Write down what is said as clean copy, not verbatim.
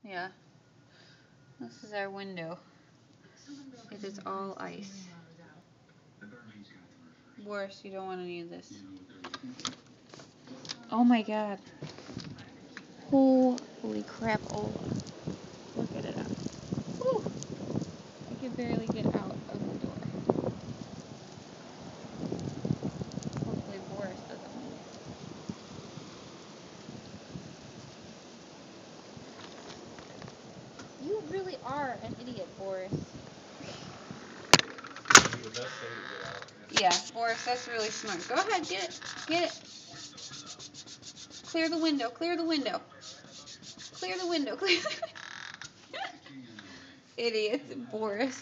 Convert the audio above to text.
Yeah. This is our window. It is all ice. Boris, you don't want any of this. Oh my god. Holy crap, Ola. Look at it. Whew. I can barely get out of the door. Hopefully Boris doesn't move. You really are an idiot, Boris. Yeah, Boris, that's really smart. Go ahead, get it. Get it. Clear the window. Clear the window. Clear the window. Clear the window. Idiots, Boris.